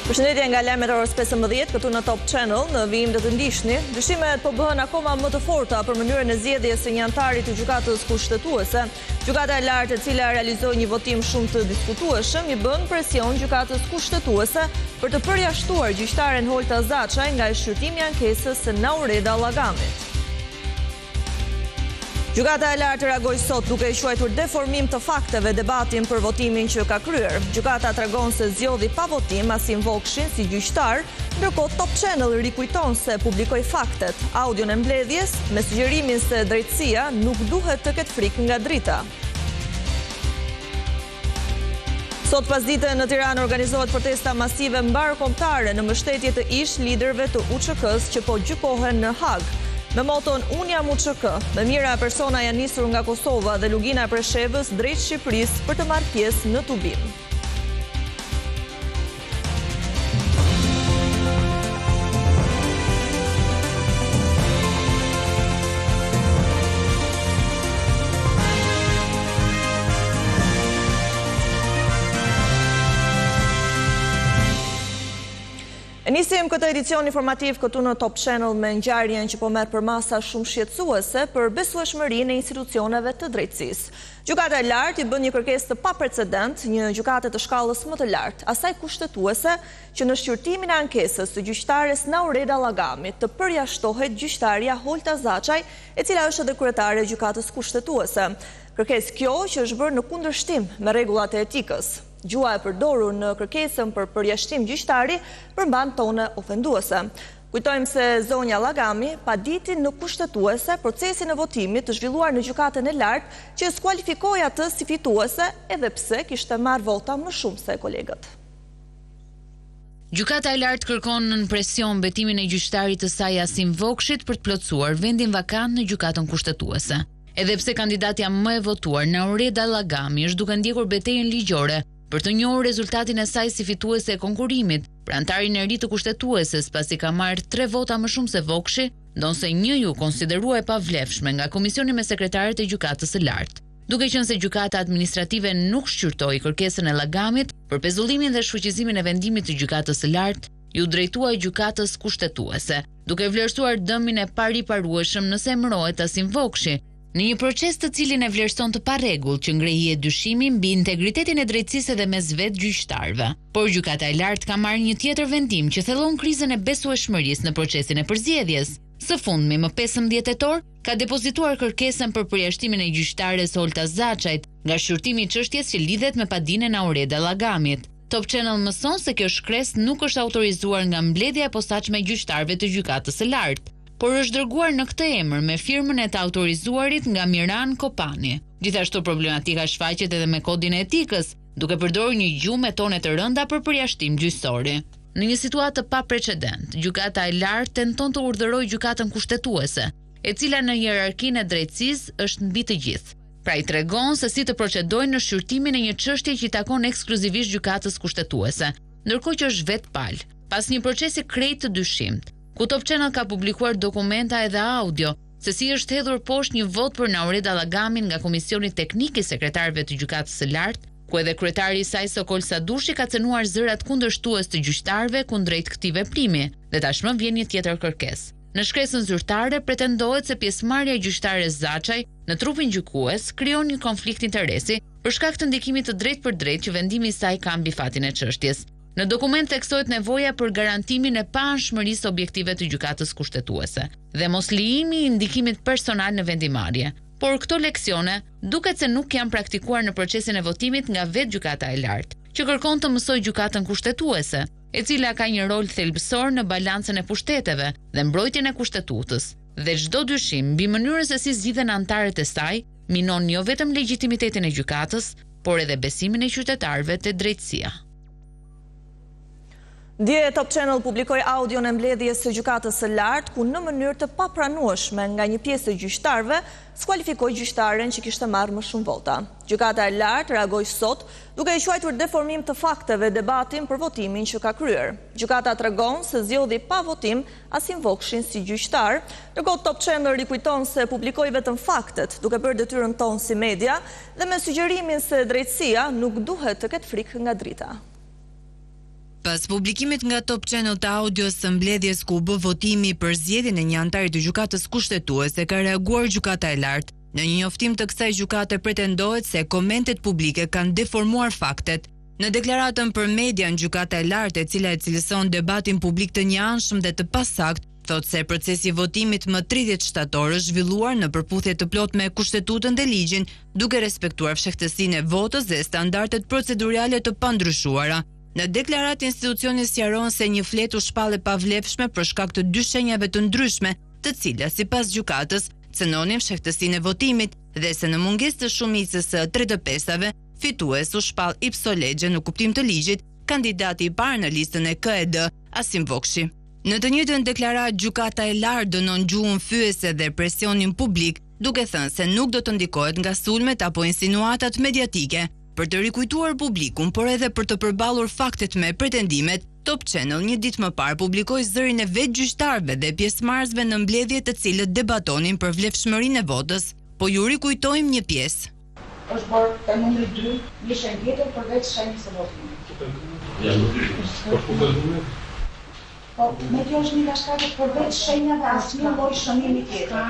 Përshëndetje nga lajmet e orës 15 këtu në Top Channel, në vijim dhe të ndihni. Dyshimet po bëhen akoma më të forta për mënyrën e zgjedhjes së një antari të gjykatës kushtetuese. Gjykata e lartë, e cila realizoi një votim shumë të diskutueshëm, i bën presion gjykatës kushtetuese për të përjashtuar gjyqtaren Holta Zaçaj nga shqyrtimi i ankesës së Naureda Llagamit. Gjykata e lartë reagoi sot duke i quajtur deformim të fakteve debatin për votimin që ka kryer. Gjykata tregon se zgjodhi pa votim Asim Vokshin si gjyqtar, ndërkohë Top Channel rikujton se publikoi faktet, audion e mbledhjes me sugjerimin se drejtësia nuk duhet të ketë frikë nga drita. Sot pasdite në Tiranë organizohet protesta masive mbarkombëtare në mbështetje të ish liderëve të UÇK-s që po gjykohen në Hag. Me moton "Unë jam UÇK", më mira persona janë nisur nga Kosova dhe Lugina e Preshevës drejt Shqipërisë për të marrë pjesë në tubim. Nisim këtë edicion informativ këtu në Top Channel me ngjarjen që po merr për masa shumë shqetësuese për besueshmërinë e institucioneve të drejtësisë. Gjykata e lartë i bën një kërkesë të paprecedent, një gjykate të shkallës më të lartë, asaj kushtetuese që në shqyrtimin e ankesës së gjyqtares Naureda Llagamit të përjashtohet gjyqtarja Holta Zaçaj, e cila është edhe kryetare e gjykatës kushtetuese. Kërkesë kjo që është bërë në kundërshtim me rregullat e etikës. Gjua e përdorur në kërkesën për përjashtim gjyqtari përmban tone ofenduese. Kujtojmë se zonja Llagami paditi në kushtetuese procesin e votimit të zhvilluar në gjykatën e lartë që skualifikoi atë si fituese edhe pse kishte marrë vota më shumë se kolegët. Gjykata e lartë kërkon në presion betimin e gjyqtarit të saj Asim Vokshit për të plotësuar vendin vakant në gjykatën kushtetuese. Edhe pse kandidatja më e votuar Naureda Llagami është duke ndjekur betejën ligjore për të njohur rezultatin e saj si fituese e konkurimit për antarin e ri të kushtetueses, pasi ka marrë 3 vota më shumë se Vokshi, ndonse një ju konsiderua e pavlefshme nga Komisioni me sekretarët e gjykatës së lartë. Duke qenë se gjykata administrative nuk shqyrtoi kërkesën e Llagamit për pezullimin dhe shfuqizimin e vendimit të gjykatës së lartë, ju drejtuai gjykatës kushtetuese, duke vlerësuar dëmin e pariparueshëm nëse emërohet Asim Vokshi, në një proces të cilin e vlerëson të parregull që ngrehi dyshimi mbi integritetin e drejtësisë edhe mes vetë gjyqtarëve. Por gjykata e lartë ka marrë një tjetër vendim që thellon krizën e besueshmërisë në procesin e përzgjedhjes. Së fundmi, më 15 tetor, ka depozituar kërkesën për përjashtimin e gjyqtares Holta Zaçajt nga shqyrtimi i çështjes që lidhet me padinë e Naureda Llagamit. Top Channel mëson se kjo shkresë nuk është autorizuar nga mbledhja e posaçme e gjyqtarëve të gjykatës së lartë, por është dërguar në këtë emër me firmën e të autorizuarit nga Miran Kopani. Gjithashtu problematika shfaqet edhe me kodin e etikës, duke përdorur një gjuhë me tone të rënda për përjashtim gjyqësori. Në një situatë pa precedent, gjykata e lartë tenton të urdhërojë gjykatën kushtetuese, e cila në hierarkinë e drejtësisë është mbi të gjithë. Pra i tregon se si të procedojnë në shqyrtimin e një çështje që i takon ekskluzivisht gjykatës kushtetuese, ndërkohë që është vetë palë, pas një procesi krejt të dyshimt, ku Top Channel ka publikuar dokumenta edhe audio se si është hedhur poshtë një vot për Naureda Llagamin nga Komisioni Teknik i Sekretarëve të Gjykatës së Lartë, ku edhe kryetari i saj Sokol Sadushi ka cënuar zërat kundërshtues të gjyqtarëve kundrejt këtij veprimi, dhe tashmë vjen një tjetër kërkesë. Në shkresën zyrtare pretendohet se pjesëmarrja e gjyqtares Zaçaj në trupin gjykues krijon një konflikt interesi për shkak të ndikimit të drejtë për drejtë që vendimi i saj ka mbi fatin e çështjes. Në dokument theksohet nevoja për garantimin e paanshmërisë objektive të gjykatës kushtetuese dhe mos lijimi i ndikimit personal në vendimarrje. Por këto leksione duket se nuk janë praktikuar në procesin e votimit nga vetë gjykata e lartë, që kërkon të mësojë gjykatën kushtetuese, e cila ka një rol thelbësor në balancën e pushteteve dhe mbrojtjen e kushtetutës. Dhe çdo dyshim mbi mënyrën se si zgjidhen antarët e saj minon jo vetëm legjitimitetin e gjykatës, por edhe besimin e qytetarëve te drejtësia. Dje Top Channel publikoi audion e mbledhjes së gjykatës së lartë, ku në mënyrë të papranueshme nga një pjesë e gjyqtarëve skualifikoi gjyqtaren që kishte marrë më shumë vota. Gjykata e lartë reagoi sot duke i quajtur deformim të fakteve debatin për votimin që ka kryer. Gjykata tregon se zgjodhi pa votim Asim Vokshin si gjyqtar, ndërkohë Top Channel rikujton se publikoi vetëm faktet, duke bërë detyrën tonë si media dhe me sugjerimin se drejtësia nuk duhet të ketë frikë nga drita. Pas publikimit nga Top Channel të audios së mbledhjes ku u bë votimi për zgjedhjen e një antari të gjykatës kushtetuese, ka reaguar gjykata e lartë. Në një njoftim të kësaj gjykate pretendohet se komentet publike kanë deformuar faktet. Në deklaratën për media në gjykata e lartë, e cila e cilëson debatin publik të njëanshëm dhe të pasakt, thot se procesi i votimit më 30 shtator është zhvilluar në përputhje të plotë me kushtetutën dhe ligjin, duke respektuar fshehtësinë e votës dhe standardet procedurale të pandryshuara. Në deklaratë institucioni sqaron se një fletë u shpall e pavlefshme për shkak të dy shenjave të ndryshme, të cilat sipas gjykatës cënonin fshehtësinë e votimit dhe se në mungesë të shumicës së 3/5 fitues u shpall ipso legge në kuptim të ligjit kandidati i parë në listën e KED, Asim Vokshi. Në të njëjtën deklaratë gjykata e lartë dënon gjuhën fyese dhe presionin publik, duke thënë se nuk do të ndikohet nga sulmet apo insinuatat mediatike. Për të rikujtuar publikun, por edhe për të përballur faktet me pretendimet, Top Channel një ditë më parë publikoi zërin e vetë gjyqtarëve dhe pjesëmarrësve në mbledhje të cilët debatonin për vlefshmërinë e votës. Po ju rikujtojmë një pjesë. Është bërë te numri 2 një shenjë tjetër përveç shenjës së votimit. Po, me kjo është një nga shkaqet përveç shenjave asnjë lloj shënimi tjetër.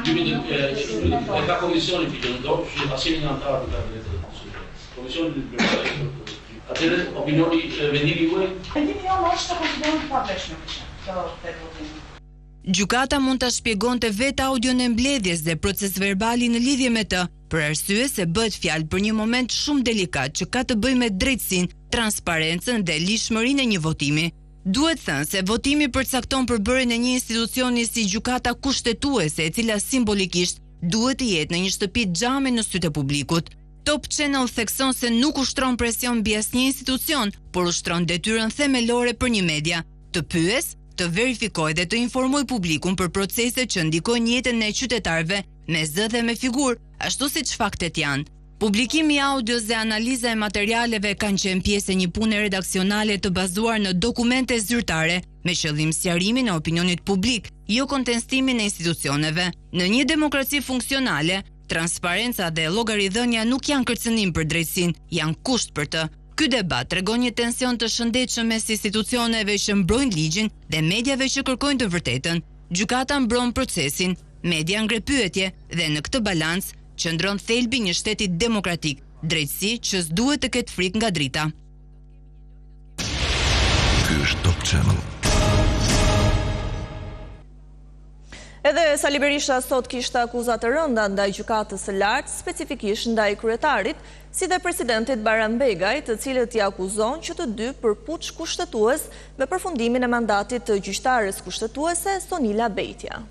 E ka komisioni fikëndor, asnjë nga antarët e kabinetit. Komisioni atëherë opinioni vendimi juaj? Vendimi jonë është të konsiderohet të pavlefshme kjo votim. Gjykata mund ta shpjegonte vetë audion e mbledhjes dhe procesverbali në lidhje me të, për arsye se bëhet fjalë për një moment shumë delikat që ka të bëjë me drejtësinë, transparencën dhe lishmërinë e një votimi. Duhet thënë se votimi përcakton përbërjen e një institucioni si gjykata kushtetuese, e cila simbolikisht duhet të jetë në një shtëpi xhami në sytë e publikut. Top Channel thekson se nuk ushtron presion mbi asnjë institucion, por ushtron detyrën themelore për një media, të pyes, të verifikojë dhe të informojë publikun për procese që ndikojnë jetën e qytetarëve me zë dhe me figurë, ashtu siç faktet janë. Publikimi i audios dhe analiza e materialeve kanë qenë pjesë e një pune redaksionale të bazuar në dokumente zyrtare, me qëllim sqarimin e opinionit publik, jo kontestimin e institucioneve. Në një demokraci funksionale, transparenca dhe llogaridhënia nuk janë kërcënim për drejtësinë, janë kusht për të. Ky debat tregon një tension të shëndetshëm mes institucioneve që mbrojnë ligjin dhe mediave që kërkojnë të vërtetën. Gjykata mbron procesin, media ngre pyetje dhe në këtë balancë qëndron thelbi një shteti demokratik, drejtësi që s'duhet të ketë frikë nga drita. Ky është Top Channel. Edhe Sali Berisha sot kishte akuza të rënda ndaj gjykatës së lartë, specifikisht ndaj kryetarit, si dhe presidentit Bayram Begaj, të cilët i akuzon që të dy për puç kushtetues me përfundimin e mandatit të gjyqtares kushtetuese Sonila Bejtja.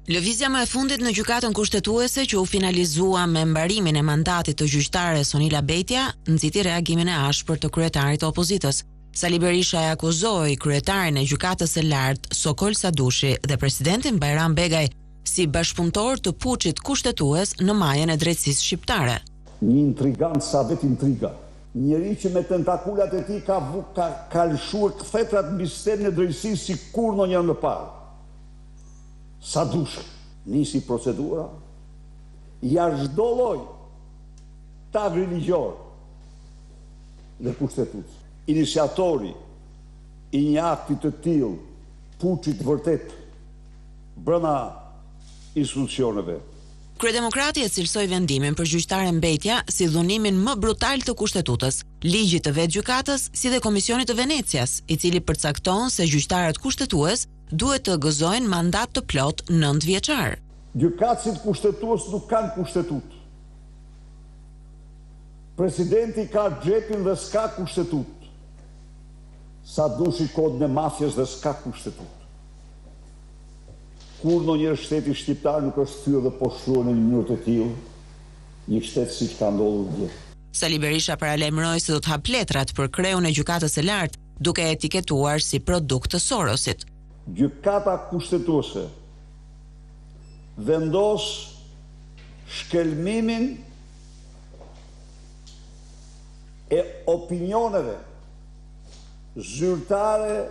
Lëvizja më e fundit në gjykatën kushtetuese që u finalizua me mbarimin e mandatit të gjyqtares Sonila Bejtja, nxiti reagimin e ashpër të kryetarit të opozitës. Sali Berisha e akuzoi kryetarin e gjykatës së lartë Sokol Sadushi dhe presidentin Bayram Begaj si bashkëpunëtor të puçit kushtetues në majën e drejtësisë shqiptare. Një intrigant sa vet intriga. Njëri që me tentakulat e tij ka lëshuar ktheprat mbi sistemin e drejtësisë si kur ndonjëherë më parë. Sadushi nisi procedura jashtë çdo lloj tag religjor dhe kushtetutës. Iniciatori i një akti të tillë puçit vërtet brenda institucioneve. Kryedemokrati e cilësoi vendimin për gjyqtaren Bejtja si dhunimin më brutal të kushtetutës, ligjit të vetë gjykatës si dhe Komisionit të Venecias, i cili përcakton se gjyqtarët kushtetues duhet të gëzojnë mandat të plot 9 vjeçar. Gjykatësit kushtetues nuk kanë kushtetut. Presidenti ka xhepin dhe s'ka kushtetut. Sadushi kodin e mafjes dhe s'ka kushtetut. Kur ndonjëherë shteti shqiptar nuk është thyer dhe po shruan në një mënyrë të tillë, një shtet siç ka ndodhur dje. Sali Berisha paralajmëroi se do të hap letrat për kreun e gjykatës së lartë, duke etiketuar si produkt të Sorosit. Gjykata kushtetuese vendos shkelmimin e opinioneve zyrtare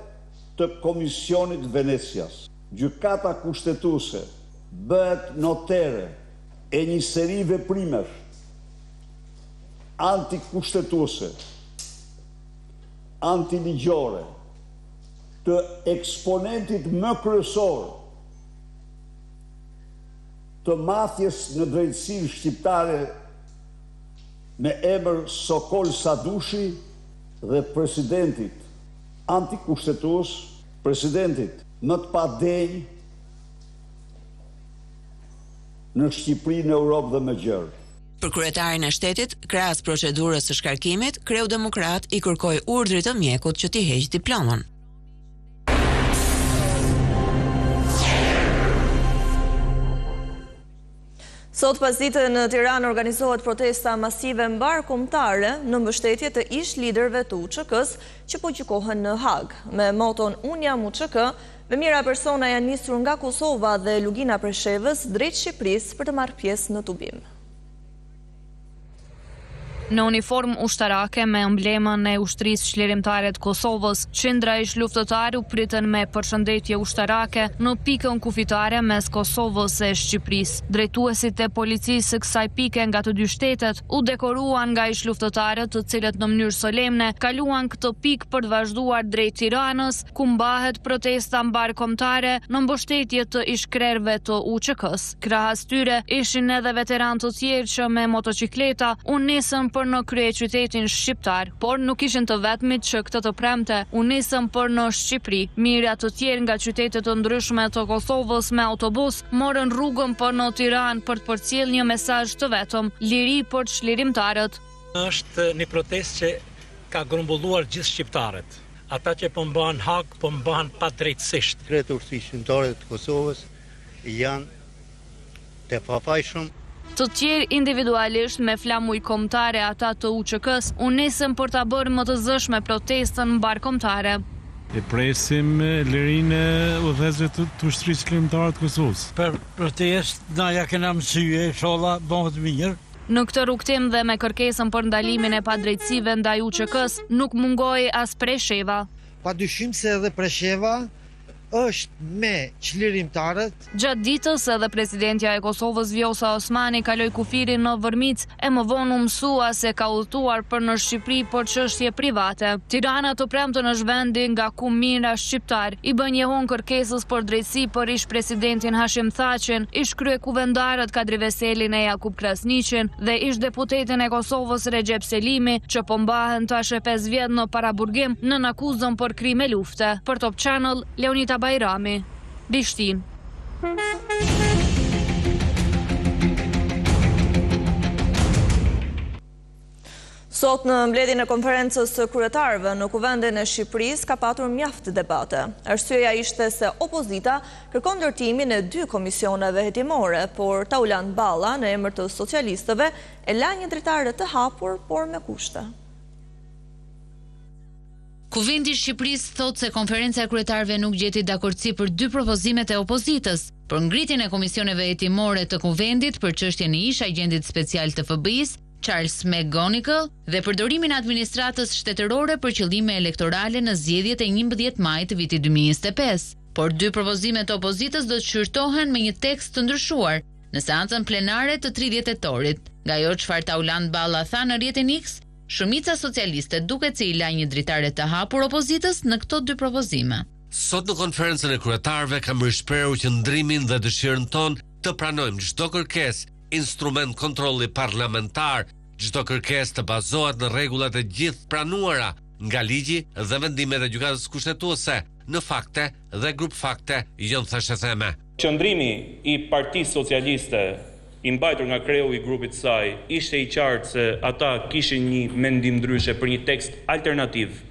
të Komisionit Venecias. Gjykata kushtetuese bëhet notere e një seri veprimesh antikushtetuese antiligjore të eksponentit më kryesor të mafjes në drejtësinë shqiptare me emër Sokol Sadushi dhe presidentit antikushtetues, presidentit më të padenj në Shqipëri, në Europë dhe më gjerë. Për kryetarin e shtetit, krahas procedurës së shkarkimit, Kreu Demokrat i kërkoi urdhrit të mjekut që t'i heqë diplomën. Sot pasdite në Tiranë organizohet protesta masive mbarkombëtare në mbështetje të ish liderëve të UÇK-s që po gjykohen në Hag. Me moton Unë jam UÇK, mijëra persona janë nisur nga Kosova dhe Lugina Preshevës drejt Shqipërisë për të marrë pjesë në tubim. Në uniform ushtarake me emblemën e ushtrisë çlirimtare të Kosovës, qindra ish luftëtarë u pritën me përshëndetje ushtarake në pikën kufitare mes Kosovës e Shqipërisë. Drejtuesit e policisë së kësaj pike nga të dy shtetet u dekoruan nga ish luftëtarët, të cilët në mënyrë solemne kaluan këtë pikë për të vazhduar drejt Tiranës, ku mbahet protesta mbarkombëtare në mbështetje të ish-krerëve të UÇK-s. Krahas tyre ishin edhe veteranë të tjerë që me motocikleta u nisën për në krye qytetin shqiptar, por nuk ishin të vetmit që këtë të premte u nisën për në Shqipëri. Mijëra të tjerë nga qytetet të ndryshme të Kosovës me autobus morën rrugën për në Tiranë për të përcjellë një mesazh të vetëm, liri për çlirimtarët. Është një protestë që ka grumbulluar gjithë shqiptarët. Ata që po mbahen hak, po mbahen padrejtësisht. Kretë urtësisht shqiptare të Kosovës janë të pafajshëm. Të tjerë individualisht me flamuj kombëtare ata të UÇK-s u nisën për ta bërë më të zëshme protestën mbarkombëtare. E presim lirinë e udhëzëve të ushtrisë çlirimtare të Kosovës. Për protestë na ja kena mësye, inshallah bëhet mirë. Në këtë rrugtim dhe me kërkesën për ndalimin e padrejtësive ndaj UÇK-s nuk mungoi as Presheva. Padyshim se edhe Presheva është me çlirimtarët. Gjatë ditës edhe presidentja e Kosovës Vjosa Osmani kaloi kufirin në Vërmic, e më vonë u mësua se ka udhëtuar për në Shqipëri për çështje private. Tirana të premtën është vendi nga ku mijëra shqiptar i bën njehun kërkesës për drejtësi për ish presidentin Hashim Thaqin, ish kryekuvendarët Kadri Veselin e Jakub Krasniqin dhe ish deputetin e Kosovës Recep Selimi, që po mbahen tash e 5 vjet në paraburgim nën akuzën për krime lufte. Për Top Channel, Leonita Bajrami, Prishtinë. Sot në mbledhjen e konferencës së kryetarëve në Kuvendin e Shqipërisë ka patur mjaft debate. Arsyeja ishte se opozita kërkon ndërtimin e 2 komisioneve hetimore, por Tauland Balla në emër të socialistëve e la një dritare të hapur, por me kushte. Kuvendi i Shqipërisë thot se konferenca e kryetarëve nuk gjeti dakordsi për 2 propozimet e opozitës, për ngritjen e komisioneve hetimore të kuvendit për çështjen e ish agjendit special të FBI-s, Charles McGonigal, dhe përdorimin e administratës shtetërore për qëllime elektorale në zgjedhjet e 11 majit të vitit 2025. Por 2 propozimet të opozitës do të shqyrtohen me një tekst të ndryshuar në seancën plenare të 30 tetorit. Nga ajo çfarë Tauland Balla tha në rrjetin X, shumica socialiste duket se i la një dritare të hapur opozitës në këto 2 propozime. Sot në konferencën e kryetarëve kam rishprehur qëndrimin dhe dëshirën tonë të pranojmë çdo kërkesë, instrument kontrolli parlamentar, çdo kërkesë të bazohet në rregullat e gjithë pranuara nga ligji dhe vendimet e gjykatës kushtetuese, në fakte dhe grup fakte, jo në thashë theme. Qëndrimi i Partisë Socialiste i mbajtur nga kreu i grupit saj, ishte i qartë se ata kishin një mendim ndryshe për një tekst alternativ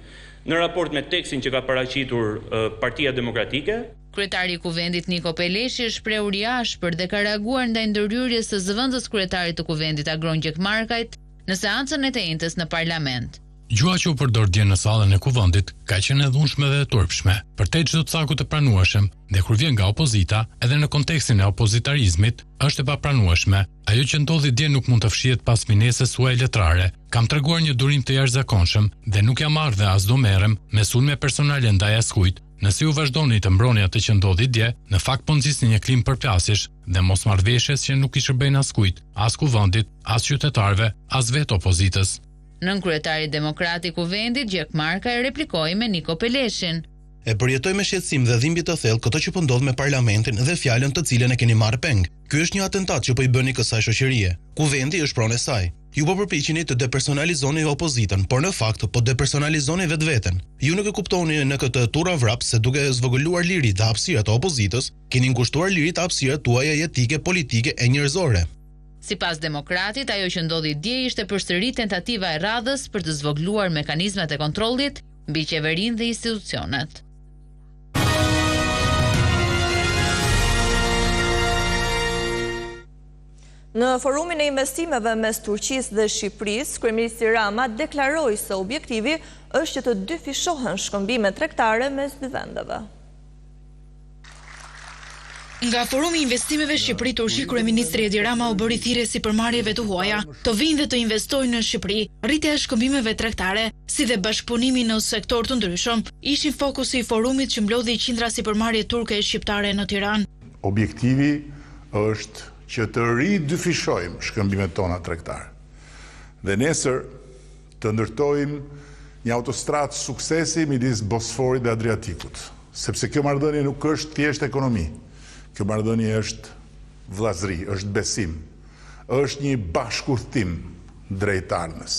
në raport me tekstin që ka paraqitur Partia Demokratike. Kryetari i Kuvendit Niko Peleshi është shprehur i ashpër dhe ka reaguar ndaj ndërhyrjes së zëvendës kryetarit të Kuvendit Agron Gjekmarkajt në seancën e të njëjtës në parlament. Gjua që u përdor dje në sallën e Kuvendit ka qenë e dhunshme dhe e turpshme, përtej çdo caku të pranueshëm, dhe kur vjen nga opozita, edhe në kontekstin e opozitarizmit, është e papranueshme. Ajo që ndodhi dje nuk mund të fshihet pas minesës suaj letrare. Kam treguar një durim të jashtëzakonshëm dhe nuk jam marrë dhe as do merrem me sulme personale ndaj askujt. Nëse ju vazhdoni të mbroni atë që ndodhi dje, në fakt po nxisni një klim përplasjesh dhe mosmarrëveshjes që nuk i shërbejnë askujt, as Kuvendit, as qytetarëve, as vetë opozitës. Nënkryetari demokrat i kuvendit Gjek Marka e replikoi me Niko Peleshin. E përjetoj me shqetësim dhe dhimbje të thellë këto që po ndodh me parlamentin dhe fjalën të cilën e keni marrë peng. Ky është një atentat që po i bëni kësaj shoqërie. Kuvendi është pronë e saj. Ju po përpiqeni të depersonalizoni opozitën, por në fakt po depersonalizoni vetveten. Ju nuk e kuptoni në këtë turra vrap se duke zvogëluar liritë dhe hapësirat e opozitës, keni ngushtuar liritë e hapësirat tuaja jetike, politike e njerëzore. Sipas demokratit, ajo që ndodhi dje ishte përsëri tentativa e radhës për të zvogëluar mekanizmat e kontrollit mbi qeverinë dhe institucionet. Në forumin e investimeve mes Turqisë dhe Shqipërisë, kryeministri Rama deklaroi se objektivi është që të dyfishohen shkëmbime tregtare mes dy vendeve. Nga forumi i investimeve Shqipëri-Turqi, kryeministri Edi Rama u bëri thirrje sipërmarrjeve të huaja të vinë dhe të investojnë në Shqipëri. Rritja e shkëmbimeve tregtare, si dhe bashkëpunimi në sektor të ndryshëm, ishin fokusi i forumit që mblodhi qindra sipërmarrje turke e shqiptare në Tiranë. Objektivi është që të ridyfishojmë shkëmbimet tona tregtare. Dhe nesër të ndërtojmë një autostradë suksesi midis Bosforit dhe Adriatikut, sepse kjo marrëdhënie nuk është thjesht ekonomi. Kjo marrëdhënie është vllazëri, është besim, është një bashkëudhtim drejt ardhmës.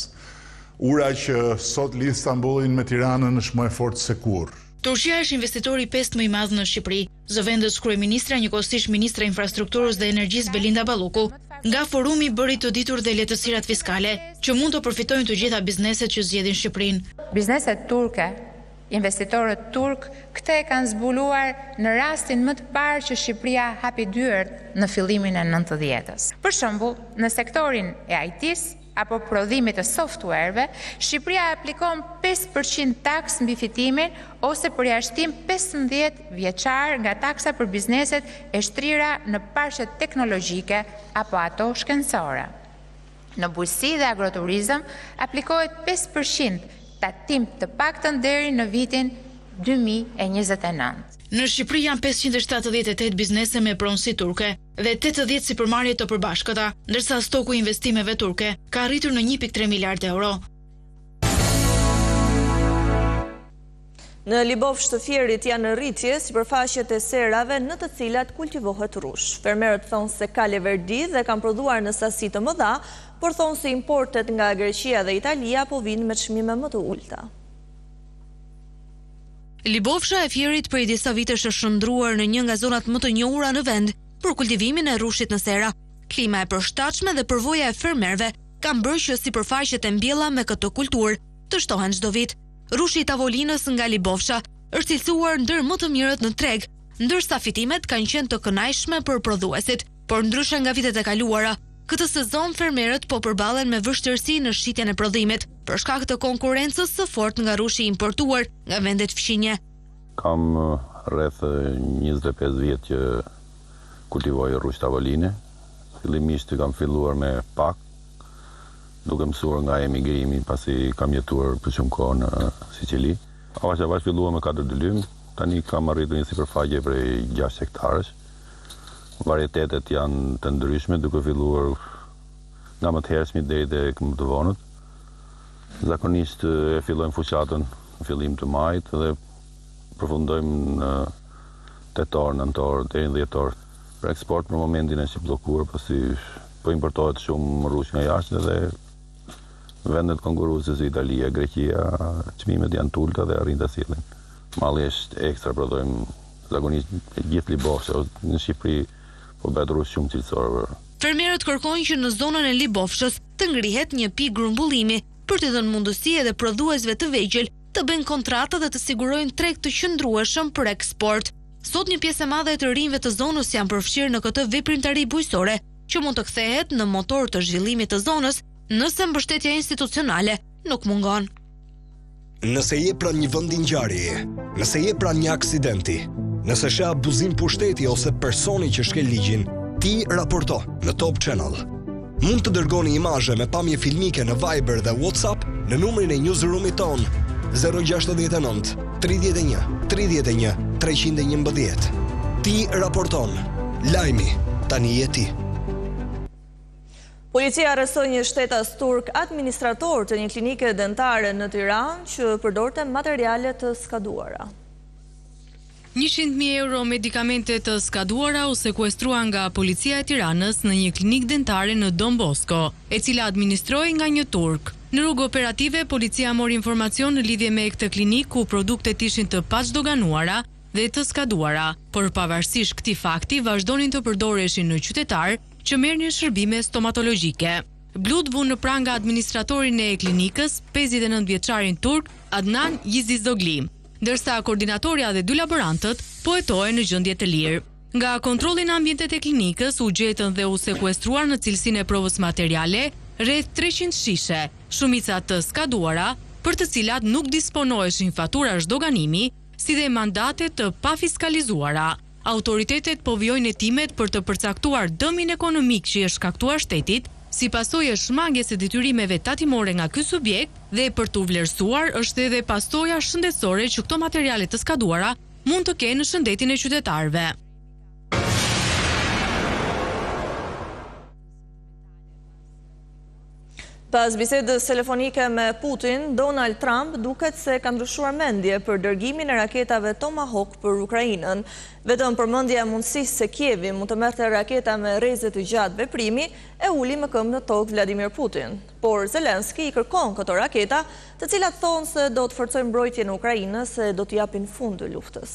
Ura që sot lidh Stambollin me Tiranën është më e fortë se kurrë. Turqia është investitori 5 më i madh në Shqipëri, zëvendës kryeministra njëkohësisht ministra e infrastrukturës dhe energjisë Belinda Balluku. Nga forumi bëri të ditur dhe lehtësirat fiskale që mund të përfitojnë të gjitha bizneset që zgjedhin Shqipërinë. Bizneset turke, investitorët turk, këtë e kanë zbuluar në rastin më të parë që Shqipëria hapi dyert në fillimin e 90-s. Për shembull, në sektorin e IT-s apo prodhimit të softwareve, Shqipëria aplikon 5% taks mbi fitimin ose përjashtim 15 vjeçar nga taksa për bizneset e shtrira në parshet teknologjike apo ato shkencore. Në bujqësi dhe agroturizëm aplikohet 5% tatim të paktën deri në vitin 2029. Në Shqipëri janë 578 biznese me pronësi turke dhe 80 sipërmarrje të përbashkëta, ndërsa stoku i investimeve turke ka arritur në 1.3 miliard euro. Në Libofsh të Fierit janë në rritje sipërfaqet e serave në të cilat kultivohet rush. Fermerët thonë se ka leverdi dhe kanë prodhuar në sasi të mëdha, por thonë se importet nga Greqia dhe Italia po vinë me çmime më të ulta. Libofsha e Fierit prej disa vitesh është shndruar në një nga zonat më të njohura në vend për kultivimin e rushit në sera. Klima e përshtatshme dhe përvoja e fermerëve kanë bërë që sipërfaqet e mbjella me këtë kulturë të shtohen çdo vit. Rushi i tavolinës nga Libofsha është cilësuar ndër më të mirët në treg, ndërsa fitimet kanë qenë të kënaqshme për prodhuesit, por ndryshe nga vitet e kaluara, këtë sezon fermerët po përballen me vështirësi në shitjen e prodhimit për shkak të konkurrencës së fortë nga rushi importuar nga vendet fqinje. Kam rreth 25 vjet që kultivoj rush tavoline. Fillimisht kam filluar me pak, duke mësuar nga emigrimi, pasi kam jetuar për shumë kohë në Siqeli. Avash avash filluar me 4 dylym, tani kam arritur një sipërfaqe prej 6 hektarësh. Varietetet janë të ndryshme, duke filluar nga më të hershmit deri tek më të vonët. Zakonisht e fillojmë fushatën në fillim të majit dhe përfundojmë në tetor, nëntor, deri në dhjetor. Për eksport për momentin është i bllokuar, pasi po importohet shumë rush nga jashtë dhe vendet konkurruese si Italia, Greqia, çmimet janë të ulta dhe arrin ta sillin. Malli është ekstra, prodhojmë zakonisht gjithë Libofsha në Shqipëri. Po bëhet rush shumë cilësor. Fermerët kërkojnë që në zonën e Libofshës të ngrihet një pikë grumbullimi për të dhënë mundësi edhe prodhuesve të vegjël të bëjnë kontrata dhe të sigurojnë treg të qëndrueshëm për eksport. Sot një pjesë e madhe e të rinjve të zonës janë përfshirë në këtë veprimtari bujqësore, që mund të kthehet në motor të zhvillimit të zonës nëse mbështetja institucionale nuk mungon. Nëse je pranë një vendi ngjarjeje, nëse je pranë një aksidenti, nëse sheh abuzim pushteti ose personi që shkel ligjin, ti raporto në Top Channel. Mund të dërgoni imazhe me pamje filmike në Viber dhe WhatsApp në numrin e newsroomit ton 069 31 31 311. Ti raporton. Lajmi tani je ti. Policia arrestoi një shtetas turk administrator të një klinike dentare në Tiranë që përdorte materiale të skaduara. 100.000 euro medikamente të skaduara u sekuestrua nga policia e Tiranës në një klinik dentare në Don Bosco, e cila administrohej nga një turk. Në rrugë operative, policia mori informacion në lidhje me këtë klinik ku produktet ishin të pazhdoganuara dhe të skaduara, por pavarësisht këtij fakti vazhdonin të përdoreshin në qytetar që merrnin shërbime stomatologjike. Blut vu në pranga administratorin e klinikës, 59 vjeçarin turk Adnan Yizizogli, ndërsa koordinatorja dhe 2 laborantët po hetohen në gjendje të lirë. Nga kontrolli në ambientet e klinikës u gjetën dhe u sekuestruar në cilësinë e provës materiale rreth 300 shishe, shumica të skaduara, për të cilat nuk disponoheshin fatura zhdoganimi, si dhe mandate të pafiskalizuara. Autoritetet po vijojnë hetimet për të përcaktuar dëmin ekonomik që i shkaktuar shtetit, si pasojë e shmangesë së detyrimeve tatimore nga ky subjekt dhe për të vlerësuar është edhe pasoja shëndetësore që këto materiale të skaduara mund të kenë në shëndetin e qytetarëve. Pas bisedës telefonike me Putin, Donald Trump duket se ka ndryshuar mendje për dërgimin e raketave Tomahawk për Ukrainën. Vetëm përmendja e mundësisë se Kievi mund të merrte raketa me rreze të gjatë veprimi e uli me këmbë në tokë Vladimir Putin. Por Zelenski i kërkon këto raketa, të cilat thonë se do të forcojnë mbrojtjen e Ukrainës e do të japin fund luftës.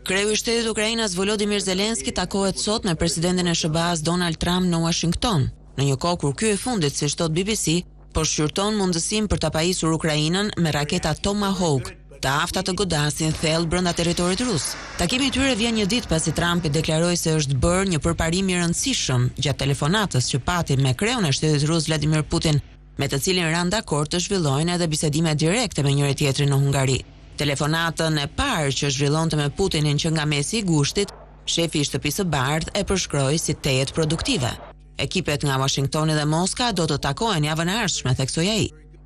Kreu i shtetit Ukrainas Volodymyr Zelenski takohet sot me presidentin e SBA-s Donald Trump në Washington, në një kohë kur ky e fundit, si thot BBC, po shqyrton mundësinë për ta pajisur Ukrainën me raketa Tomahawk, të afta të godasin thellë brenda territorit rus. Takimi i tyre vjen një ditë pasi Trumpi deklaroi se është bërë një përparim i rëndësishëm gjatë telefonatës që pati me kreun e shtetit rus Vladimir Putin, me të cilin ranë dakord të zhvillojnë edhe bisedime direkte me njëri tjetrin në Hungari. Telefonatën e parë që zhvillonte me Putinin që nga mesi i gushtit, shefi i shtëpisë së bardhë e përshkroi si tejet produktive. Ekipet nga Washingtoni dhe Moska do të takohen javën e ardhshme, theksoi ai.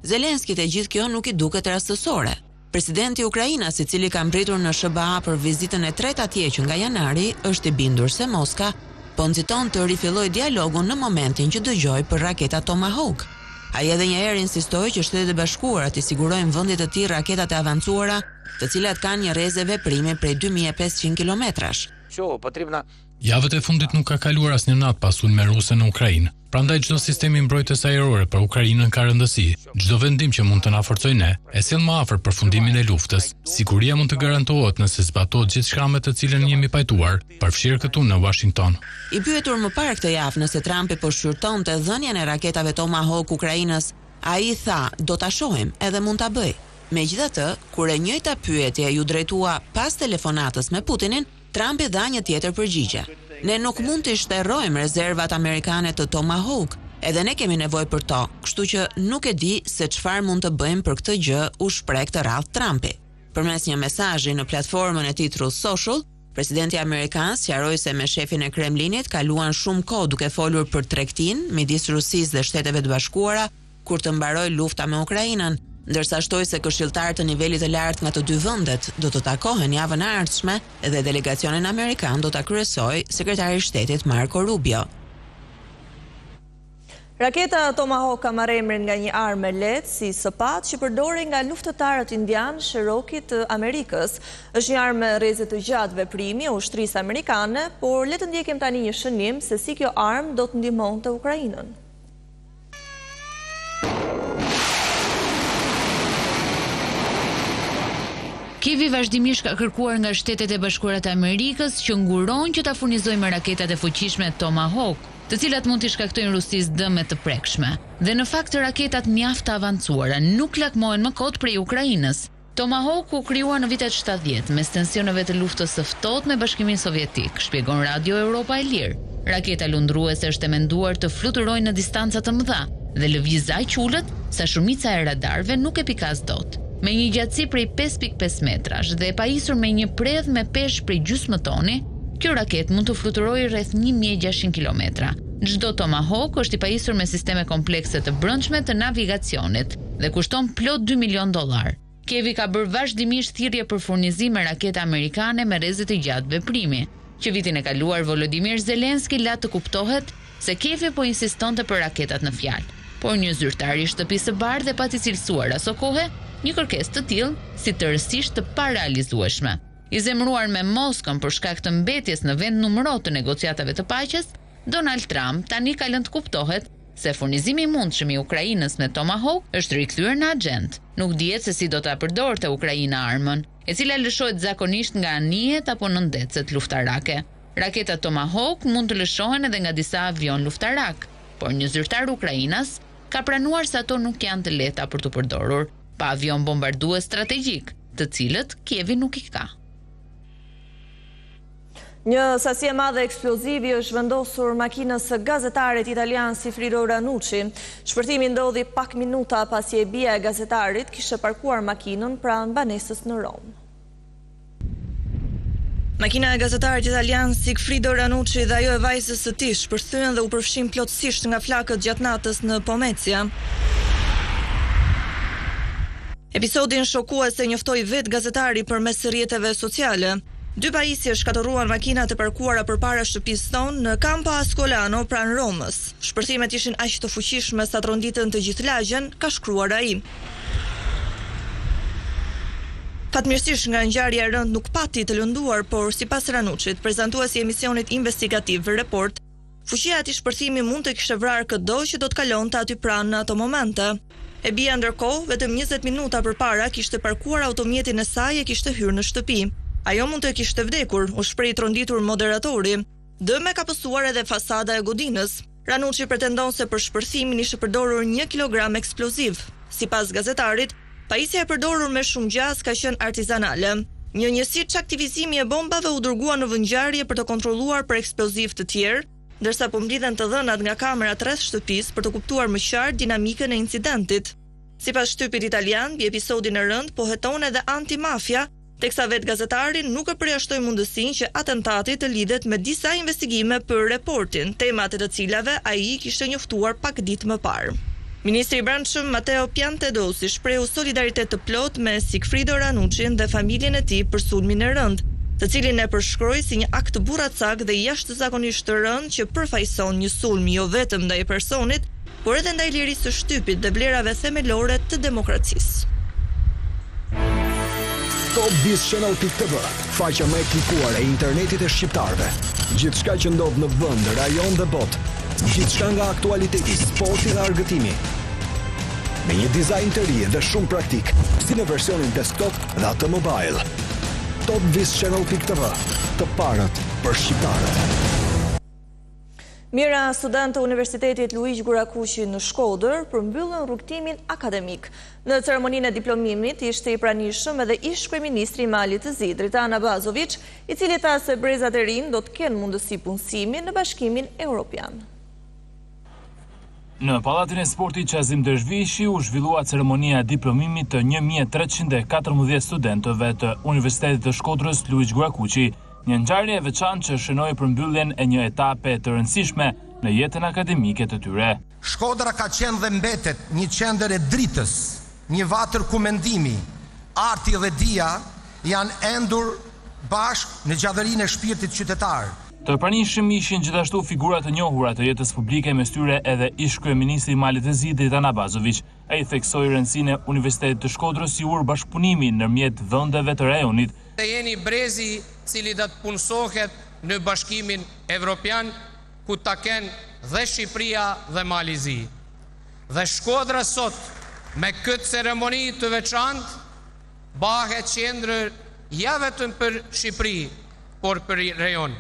Zelenskit e gjithë kjo nuk i duket rastësore. Presidenti i Ukrainës, i cili ka mbritur në SBA për vizitën e tretë atje që nga janari, është i bindur se Moska po nxiton të rifillojë dialogun në momentin që dëgjoi për raketa Tomahawk. Ai edhe një herë insistoi që Shtetet e Bashkuara të sigurojnë vendit të tij raketat e avancuara, të cilat kanë një rrezë veprimi prej 2500 kilometrash. Javët e fundit nuk ka kaluar asnjë natë pas sulme ruse në Ukrainë. Prandaj çdo sistemi mbrojtës ajrore për Ukrainën ka rëndësi. Çdo vendim që mund të na forcojë ne e sjell më afër përfundimin e luftës. Siguria mund të garantohet nëse zbatohet gjithçka me të cilën jemi pajtuar, përfshirë këtu në Washington. I pyetur më parë këtë javë nëse Trumpi po shqyrtonte dhënien e raketave Tomahawk Ukrainës, ai tha, "Do ta shohim, edhe mund ta bëj." Megjithatë, kur e njëjta pyetje ju drejtua pas telefonatës me Putinin, Trumpi dha një tjetër përgjigje. "Ne nuk mund të shterrojmë rezervat amerikane të Tomahawk, edhe ne kemi nevojë për to, kështu që nuk e di se çfarë mund të bëjmë për këtë gjë", u shpreh këtë radh Trumpi. Përmes një mesazhi në platformën e tij Truth Social, presidenti amerikan sqaroi se me shefin e Kremlinit kaluan shumë kohë duke folur për tregtinë midis Rusisë dhe Shteteve të Bashkuara kur të mbarojë lufta me Ukrainën, ndërsa shtoi se këshilltarë të nivelit të lartë nga të dy vendet do të takohen javën e ardhshme dhe delegacionin amerikan do ta kryesojë sekretari i shtetit Marco Rubio. Raketa Tomahawk ka marrë emrin nga një armë lehtë si SPAD që përdoren nga luftëtarët indian Cherokee të Amerikës. Është një armë me rreze të gjatë veprimi e ushtrisë amerikane, por le të ndjekim tani një shënim se si kjo armë do të ndihmonte Ukrainën. Kievi vazhdimisht ka kërkuar nga Shtetet e Bashkuara të Amerikës që ngurojnë që ta furnizojë me raketat e fuqishme Tomahawk, të cilat mund të shkaktojnë Rusisë dëme të prekshme. Dhe në fakt raketat mjaft të avancuara nuk lakmohen më kot prej Ukrainës. Tomahawk u krijua në vitet 70 mes tensioneve të luftës së ftohtë me Bashkimin Sovjetik, shpjegon Radio Europa e Lirë. Raketa lundruese është e menduar të fluturojë në distanca të mëdha dhe lëviz aq ulët sa shumica e radarëve nuk e pikas dot. Me një gjatësi prej 5.5 metrash dhe e pajisur me një predh me peshë prej gjysmë toni, kjo raket mund të fluturojë rreth 1600 kilometra. Çdo Tomahawk është i pajisur me sisteme komplekse të brendshme të navigacionit dhe kushton plot $2 milion. Kievi ka bërë vazhdimisht thirrje për furnizim me raketa amerikane me rreze të gjatë veprimi. që vitin e kaluar Volodymyr Zelenski la të kuptohet se Kievi po insistonte për raketat në fjalë, por një zyrtar i shtëpisë së bardhë e pati cilësuar aso kohe një kërkesë të tillë si tërësisht të parealizueshme. I zemëruar me Moskën për shkak të mbetjes në vend numëror të negociatave të paqes, Donald Trump tani ka lënë të kuptohet se furnizimi i mundshëm i Ukrainës me Tomahawk është rikthyer në agjend. Nuk dihet se si do ta përdorte Ukraina armën, e cila lëshohet zakonisht nga anijet apo nëndecet luftarake. Raketat Tomahawk mund të lëshohen edhe nga disa avion luftarak, por një zyrtar Ukrainas ka pranuar se ato nuk janë të lehta për të përdorur, pa avion bombardues strategjik, të cilët Kievi nuk i ka. Një sasi e madhe eksplozivi është vendosur makinës së gazetarit italian Sigfrido Ranucci. Shpërtimi ndodhi pak minuta pasi e bia e gazetarit kishte parkuar makinën pranë banesës në Rom. Makina e gazetarit italian Sigfrido Ranucci dhe ajo e vajzës së tij shpërthyen dhe u përfshin plotësisht nga flakët gjatë natës në Pomezia. Episodin shokues e njoftoi vetë gazetari përmes rrjeteve sociale. 2 pajisje shkatërruan makinat e parkuara përpara shtëpisë tonë në Campo Ascolano pranë Romës. Shpërthimet ishin aq të fuqishme sa tronditën të gjithë lagjen, ka shkruar ai. Fatmirësisht nga ngjarja e rëndë nuk pati të lënduar, por sipas Ranucit, prezantuesi i emisionit investigativ Report, fuqia e atij shpërthimi mund të kishte vrarë çdo që do të kalonte aty pranë në ato momente. E bia ndërkohë, vetëm 20 minuta përpara kishte parkuar automjetin e saj e kishte hyrë në shtëpi. Ajo mund të kishte vdekur, u shpreh tronditur moderatori. Dëm e ka pësuar edhe fasada e godinës. Ranucci pretendon se për shpërthimin ishte përdorur 1 kilogram eksploziv. Sipas gazetarit, pajisja e përdorur me shumë gjas ka qenë artizanale. Një njësi çaktivizimi e bombave u dërgua në vëngjarje për të kontrolluar për eksploziv të tjerë, ndërsa po mblidhen të dhënat nga kamerat rreth shtëpisë për të kuptuar më qartë dinamikën e incidentit. Sipas shtypit italian, mbi episodin e rënd po heton edhe antimafia, teksa vetë gazetari nuk e përjashtoi mundësinë që atentati të lidhet me disa investigime për Reportin, temat e të cilave ai kishte njoftuar pak ditë më parë. Ministri i Brendshëm Matteo Piantedosi shprehu solidaritet të plot me Sigfrido Ranuccin dhe familjen e tij për sulmin e rënd, të cilin e përshkroi si një akt burracak dhe jashtëzakonisht të rënd që përfaqëson një sulm jo vetëm ndaj personit, por edhe ndaj lirisë së shtypit dhe vlerave themelore të demokracisë. Topbizchannel.tv, faqja më e klikuar e internetit e shqiptarëve. Gjithçka që ndodh në vend, rajon dhe botë. Gjithçka nga aktualiteti, sporti dhe argëtimi. Me një dizajn të ri dhe shumë praktik, si në versionin desktop dhe atë mobile. Topbizchannel.tv, të parët për shqiptarët. Mira studentë të Universitetit Luigjë Gurakuqi në Shkodër përmbyllën rrugtimin akademik. Në ceremoninë e diplomimit ishte i pranishëm edhe ish kryeministri i Malit të Zi, Dritan Abazović, i cili tha se brezat e rinj do të kenë mundësi punësimi në Bashkimin Evropian. Në Pallatin e Sportit Qazim Dërzhvishi u zhvillua ceremonia e diplomimit të 1314 studentëve të Universitetit të Shkodrës Luigjë Gurakuqi, një ngjarje e veçantë që shënoi përmbylljen e një etape të rëndësishme në jetën akademike të tyre. Shkodra ka qenë dhe mbetet një qendër e dritës, një vatër ku mendimi, arti dhe dia janë endur bashkë në gjallërinë e shpirtit qytetar. Të pranishëm ishin gjithashtu figura të njohura të jetës publike, mes tyre edhe ish kryeministri i Malit të Zi, Dritan Abazović. Ai theksoi rëndësinë e Universitetit të Shkodrës si ur bashkëpunimi ndërmjet vendeve të rajonit. Të jeni brezi cili do të punësohet në Bashkimin Evropian, ku ta kenë dhe Shqipëria dhe Mali i Zi. Dhe Shkodra sot, me këtë ceremoni të veçantë, bëhet qendër ja vetëm për Shqipëri, por për rajon.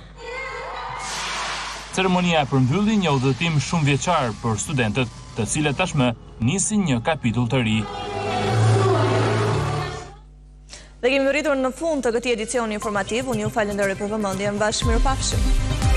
Ceremonia e përmbylli një udhëtim shumë vjeçar për studentët, të cilët tashmë nisin një kapitull të ri. Dhe kemi rritur në fund të këtij edicioni informativ. Unë ju falenderoj për vëmendjen. Bashkë mirupafshim.